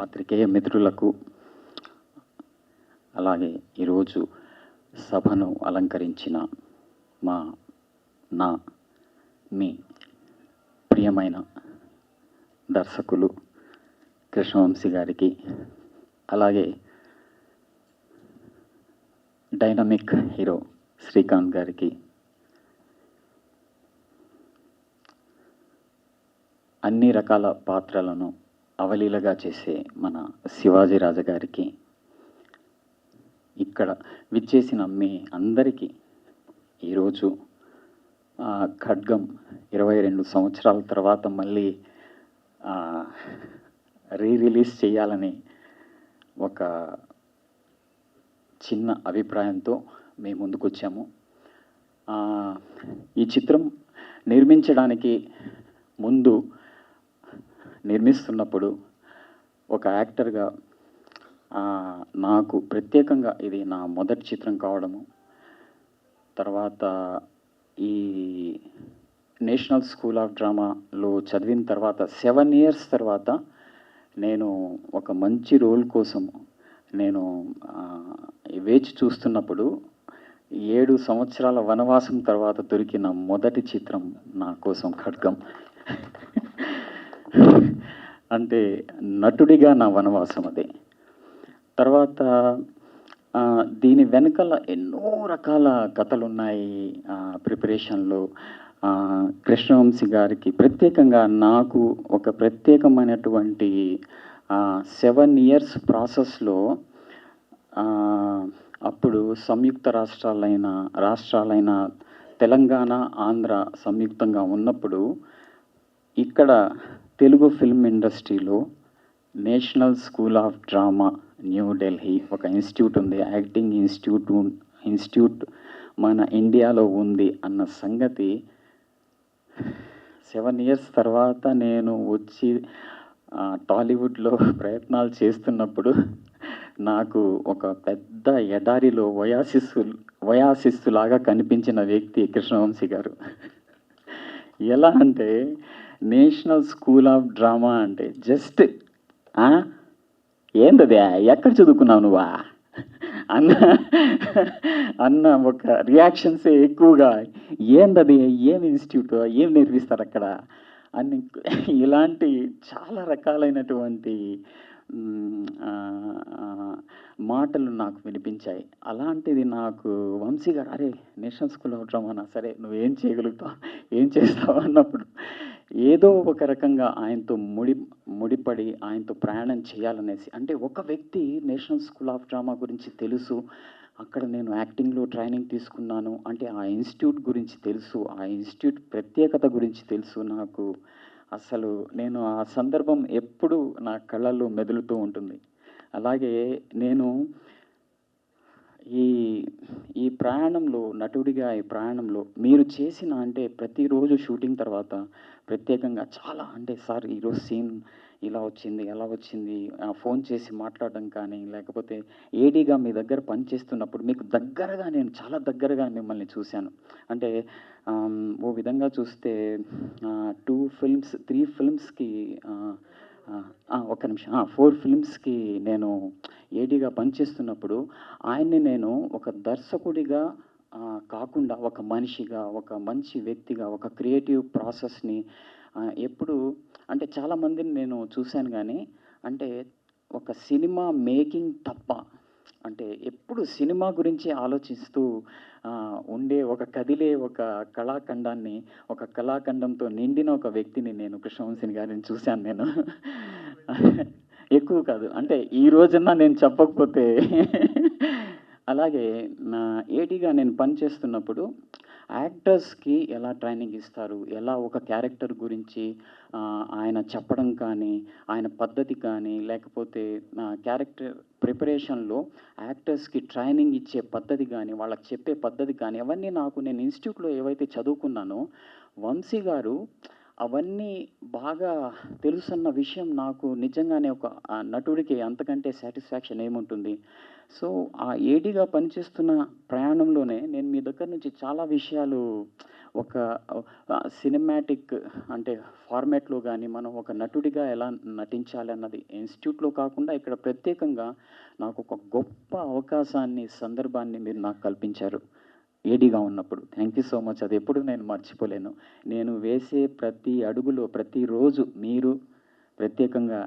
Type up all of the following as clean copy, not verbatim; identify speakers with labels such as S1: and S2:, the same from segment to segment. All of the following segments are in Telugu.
S1: పాత్రికేయ మిత్రులకు, అలాగే ఈరోజు సభను అలంకరించిన మీ ప్రియమైన దర్శకులు కృష్ణవంశీ గారికి, అలాగే డైనమిక్ హీరో శ్రీకాంత్ గారికి, అన్ని రకాల పాత్రలను అవలీలగా చేసే మన శివాజీ రాజా గారికి, ఇక్కడ విచ్చేసిన మీ అందరికీ ఈరోజు ఖడ్గం 22 సంవత్సరాల తర్వాత మళ్ళీ రిలీజ్ చేయాలని ఒక చిన్న అభిప్రాయంతో మేము ముందుకు వచ్చాము. ఈ చిత్రం నిర్మించడానికి ముందు, నిర్మిస్తున్నప్పుడు ఒక యాక్టర్గా నాకు ప్రత్యేకంగా ఇది నా మొదటి చిత్రం కావడము, తర్వాత ఈ నేషనల్ స్కూల్ ఆఫ్ డ్రామాలో చదివిన తర్వాత 7 years తర్వాత నేను ఒక మంచి రోల్ కోసం నేను వేచి చూస్తున్నప్పుడు 7 సంవత్సరాల వనవాసం తర్వాత దొరికిన మొదటి చిత్రం నా కోసం ఖడ్గం. అంటే నటుడిగా నా వనవాసం అదే. తర్వాత దీని వెనకాల ఎన్నో రకాల కథలు ఉన్నాయి. ప్రిపరేషన్లో కృష్ణవంశీ గారికి ప్రత్యేకంగా నాకు ఒక ప్రత్యేకమైనటువంటి 7 years ప్రాసెస్లో అప్పుడు సంయుక్త రాష్ట్రాలైన తెలంగాణ, ఆంధ్ర సంయుక్తంగా ఉన్నప్పుడు ఇక్కడ తెలుగు ఫిల్మ్ ఇండస్ట్రీలో national school of drama New Delhi ఒక ఇన్స్టిట్యూట్ ఉంది, యాక్టింగ్ ఇన్స్టిట్యూట్ మన ఇండియాలో ఉంది అన్న సంగతి 7 years తర్వాత నేను వచ్చి టాలీవుడ్లో ప్రయత్నాలు చేస్తున్నప్పుడు నాకు ఒక పెద్ద ఎడారిలో వయాసిస్సులాగా కనిపించిన వ్యక్తి కృష్ణవంశీ గారు. ఎలా అంటే నేషనల్ స్కూల్ ఆఫ్ డ్రామా అంటే జస్ట్ ఏందదే ఎక్కడ చదువుకున్నావు నువ్వా అన్న ఒక రియాక్షన్సే ఎక్కువగా, ఏందది, ఏం ఇన్స్టిట్యూట్, ఏం నేర్పిస్తారు అక్కడ అని ఇలాంటి చాలా రకాలైనటువంటి మాటలు నాకు వినిపించాయి. అలాంటిది నాకు వంశీ గారు, అరే నేషనల్ స్కూల్ ఆఫ్ డ్రామానా, సరే నువ్వేం చేయగలుగుతావు, ఏం చేస్తావు అన్నప్పుడు ఏదో ఒక రకంగా ఆయనతో ముడిపడి ఆయనతో ప్రయాణం చేయాలనేసి. అంటే ఒక వ్యక్తి నేషనల్ స్కూల్ ఆఫ్ డ్రామా గురించి తెలుసు, అక్కడ నేను యాక్టింగ్లో ట్రైనింగ్ తీసుకున్నాను అంటే ఆ ఇన్స్టిట్యూట్ గురించి తెలుసు, ఆ ఇన్స్టిట్యూట్ ప్రత్యేకత గురించి తెలుసు నాకు. అసలు నేను ఆ సందర్భం ఎప్పుడూ నా కళ్ళల్లో మెదులుతూ ఉంటుంది. అలాగే నేను ఈ ప్రయాణంలో, నటుడిగా ఈ ప్రయాణంలో మీరు చేసిన అంటే ప్రతిరోజు షూటింగ్ తర్వాత ప్రత్యేకంగా చాలా అంటే సార్ ఈరోజు సీన్ ఇలా వచ్చింది, ఎలా వచ్చింది, ఫోన్ చేసి మాట్లాడడం కానీ, లేకపోతే ఏడీగా మీ దగ్గర పనిచేస్తున్నప్పుడు మీకు దగ్గరగా, నేను చాలా దగ్గరగా మిమ్మల్ని చూశాను. అంటే ఓ విధంగా చూస్తే 3 ఫిల్మ్స్కి ఒక్క నిమిషం 4 ఫిల్మ్స్కి నేను ఏడీగా పనిచేస్తున్నప్పుడు ఆయన్ని నేను ఒక దర్శకుడిగా కాకుండా ఒక మనిషిగా, ఒక మంచి వ్యక్తిగా, ఒక క్రియేటివ్ ప్రాసెస్ని ఎప్పుడు అంటే చాలామందిని నేను చూశాను కానీ, అంటే ఒక సినిమా మేకింగ్ తప్ప అంటే ఎప్పుడు సినిమా గురించి ఆలోచిస్తూ ఉండే ఒక కదిలే ఒక కళాఖండాన్ని, ఒక కళాఖండంతో నిండిన ఒక వ్యక్తిని నేను కృష్ణవంశీ గారిని చూశాను నేను. ఎక్కువ కాదు అంటే ఈ రోజన్నా నేను చెప్పకపోతే. అలాగే నా ఏడీగా నేను పనిచేస్తున్నప్పుడు యాక్టర్స్కి ఎలా ట్రైనింగ్ ఇస్తారు, ఎలా ఒక క్యారెక్టర్ గురించి ఆయన చెప్పడం కానీ, ఆయన పద్ధతి కానీ, లేకపోతే క్యారెక్టర్ ప్రిపరేషన్లో యాక్టర్స్కి ట్రైనింగ్ ఇచ్చే పద్ధతి కానీ, వాళ్ళకి చెప్పే పద్ధతి కానీ, అవన్నీ నాకు నేను ఇన్స్టిట్యూట్లో ఏవైతే చదువుకున్నానో వంశీ గారు అవన్నీ బాగా తెలుసన్న విషయం నాకు నిజంగానే ఒక నటుడికి అంతకంటే సాటిస్ఫాక్షన్ ఏముంటుంది. సో, ఆ ఏడీగా పనిచేస్తున్న ప్రయాణంలోనే నేను మీ దగ్గర నుంచి చాలా విషయాలు ఒక సినిమాటిక్ అంటే ఫార్మాట్‌లో గాని, మనం ఒక నటుడిగా ఎలా నటించాలి అన్నది ఇన్‌స్టిట్యూట్‌లో కాకుండా ఇక్కడ ప్రత్యేకంగా నాకొక గొప్ప అవకాశాన్ని, సందర్భాన్ని మీరు నాకు కల్పించారు. ఏడీగా ఉన్నప్పుడు. Thank you so much. అది ఎప్పుడు నేను మర్చిపోలేను. నేను వేసే ప్రతి అడుగులో, ప్రతిరోజు మీరు ప్రత్యేకంగా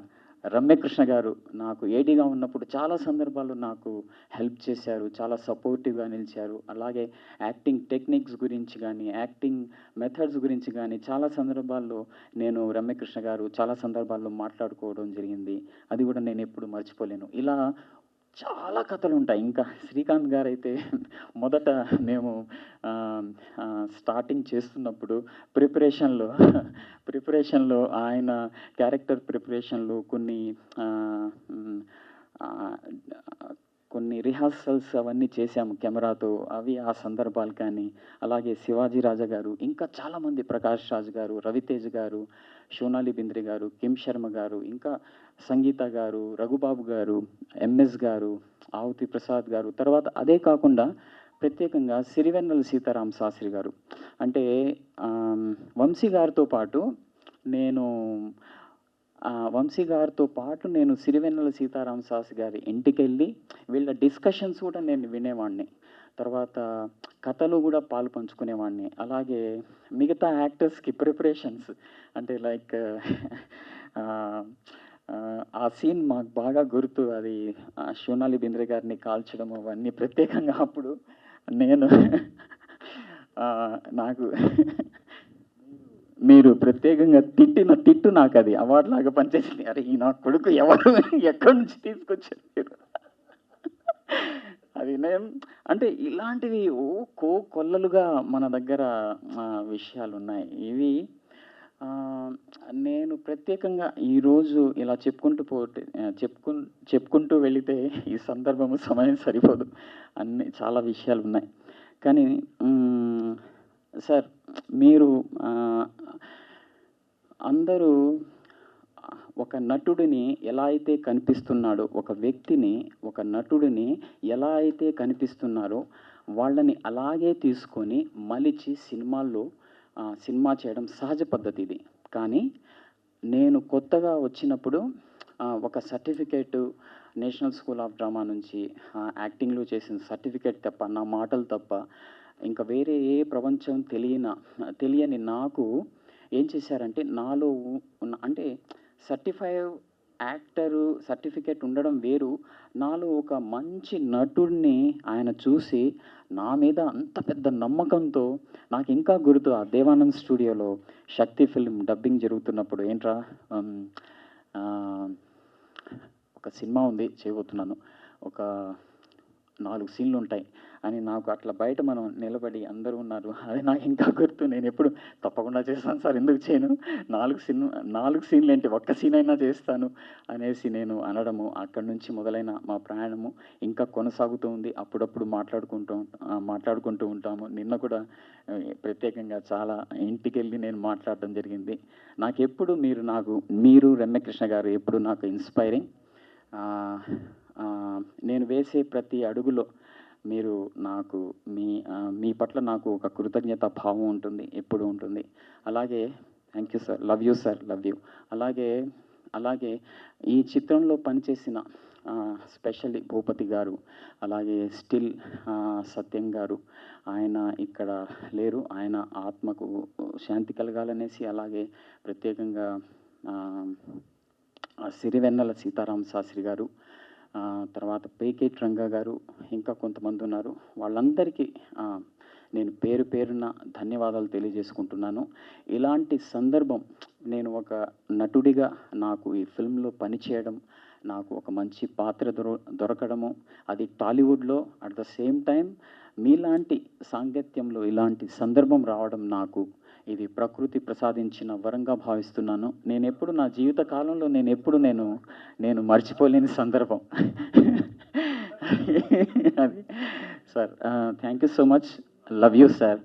S1: రమ్యకృష్ణ గారు నాకు ఏడీగా ఉన్నప్పుడు చాలా సందర్భాల్లో నాకు హెల్ప్ చేశారు. చాలా సపోర్టివ్‌గా నిలిచారు. అలాగే యాక్టింగ్ టెక్నిక్స్ గురించి గానీ, యాక్టింగ్ మెథడ్స్ గురించి గానీ చాలా సందర్భాల్లో నేను రమ్యకృష్ణ గారు చాలా సందర్భాల్లో మాట్లాడుకోవడం జరిగింది. అది కూడా నేను ఎప్పుడు మర్చిపోలేను. ఇలా చాలా కథలుంటాయి. ఇంకా శ్రీకాంత్ గారైతే మొదట మేము స్టార్టింగ్ చేస్తున్నప్పుడు ప్రిపరేషన్‌లో ఆయన క్యారెక్టర్ ప్రిపరేషన్‌లో కొన్ని రిహార్సల్స్ అవన్నీ చేశాము కెమెరాతో. అవి ఆ సందర్భాలు కానీ, అలాగే శివాజీ రాజా గారు, ఇంకా చాలామంది ప్రకాష్ రాజ్ గారు, రవితేజ్ గారు, సోనాలి బింద్రే గారు, కిమ్ శర్మ గారు, ఇంకా సంగీత గారు, రఘుబాబు గారు, ఎంఎస్ గారు, ఆవుతి ప్రసాద్ గారు, తర్వాత అదే కాకుండా ప్రత్యేకంగా సిరివెన్నెల సీతారామ శాస్త్రి గారు. అంటే వంశీ గారితో పాటు నేను సిరివెన్నెల సీతారామ శాస్త్రి గారి ఇంటికెళ్ళి వీళ్ళ డిస్కషన్స్ కూడా నేను వినేవాడిని. తర్వాత కథలో కూడా పాలు పంచుకునేవాడిని. అలాగే మిగతా యాక్టర్స్‌కి ప్రిపరేషన్స్ అంటే లైక్ ఆ సీన్ మాకు బాగా గుర్తు. అది సోనాలి బింద్రే గారిని కాల్చడం అవన్నీ ప్రత్యేకంగా అప్పుడు నేను నాకు మీరు ప్రత్యేకంగా తిట్టిన తిట్టు నాకు అది అవార్డు లాగా పనిచేసింది. అరే ఈ నా కొడుకు ఎవరు ఎక్కడి నుంచి తీసుకొచ్చారు మీరు. అది నేను అంటే ఇలాంటివి కొల్లలుగా మన దగ్గర విషయాలున్నాయి. ఇవి నేను ప్రత్యేకంగా ఈరోజు ఇలా చెప్పుకుంటూ వెళితే ఈ సందర్భము సమయం సరిపోదు. చాలా విషయాలు ఉన్నాయి. కానీ సార్ మీరు అందరూ ఒక నటుడిని ఎలా అయితే కనిపిస్తున్నాడో, ఒక వ్యక్తిని, ఒక నటుడిని ఎలా అయితే కనిపిస్తున్నారో వాళ్ళని అలాగే తీసుకొని మలిచి సినిమా చేయడం సహజ పద్ధతి ఇది. కానీ నేను కొత్తగా వచ్చినప్పుడు ఒక certificate national school of drama నుంచి యాక్టింగ్‌లో చేసిన సర్టిఫికేట్ తప్ప, నా మాటలు తప్ప ఇంకా వేరే ఏ ప్రపంచం తెలియని నాకు ఏం చేశారంటే నాలో అంటే యాక్టరు సర్టిఫికేట్ ఉండడం వేరు. నాలో ఒక మంచి నటుడిని ఆయన చూసి నా మీద అంత పెద్ద నమ్మకంతో నాకు ఇంకా గుర్తు ఆ దేవానంద్ స్టూడియోలో శక్తి ఫిల్మ్ డబ్బింగ్ జరుగుతున్నప్పుడు ఏంట్రా ఒక సినిమా ఉంది చేయబోతున్నాను. ఒక 4 సీన్లు ఉంటాయి అని నాకు అట్లా బయట మనం నిలబడి అందరూ ఉన్నారు. అది నాకు ఇంకా గుర్తు. నేను ఎప్పుడు తప్పకుండా చేస్తాను సార్, ఎందుకు చేయను, 4 సీన్లు ఏంటి, ఒక్క సీన్ అయినా చేస్తాను అనేసి నేను అనడము. అక్కడి నుంచి మొదలైన మా ప్రయాణము ఇంకా కొనసాగుతూ ఉంది. అప్పుడప్పుడు మాట్లాడుకుంటూ ఉంటాము. నిన్న కూడా ప్రత్యేకంగా చాలా ఇంటికెళ్ళి నేను మాట్లాడడం జరిగింది. నాకెప్పుడు మీరు రమ్యకృష్ణ గారు ఎప్పుడు నాకు ఇన్స్పైరింగ్. నేను వేసే ప్రతి అడుగులో మీరు నాకు మీ పట్ల నాకు ఒక కృతజ్ఞత భావం ఉంటుంది, ఎప్పుడు ఉంటుంది. అలాగే thank you sir, love you sir, love you. అలాగే ఈ చిత్రంలో పనిచేసిన స్పెషల్లీ భూపతి గారు, అలాగే స్టిల్ సత్యం గారు, ఆయన ఇక్కడ లేరు, ఆయన ఆత్మకు శాంతి కలగాలనేసి, అలాగే ప్రత్యేకంగా సిరివెన్నెల సీతారామ శాస్త్రి గారు, తర్వాత పేకేటి రంగా గారు, ఇంకా కొంతమంది ఉన్నారు. వాళ్ళందరికీ నేను పేరున ధన్యవాదాలు తెలియజేసుకుంటున్నాను. ఇలాంటి సందర్భం నేను ఒక నటుడిగా నాకు ఈ ఫిల్మ్లో పనిచేయడం, నాకు ఒక మంచి పాత్ర దొరకడము, అది టాలీవుడ్లో అట్ ద సేమ్ టైం మీలాంటి సాంగత్యంలో ఇలాంటి సందర్భం రావడం నాకు ఇది ప్రకృతి ప్రసాదించిన వరంగా భావిస్తున్నాను. నేనెప్పుడు నా జీవిత కాలంలో నేను మర్చిపోలేని సందర్భం అది sir. Thank you so much, love you sir.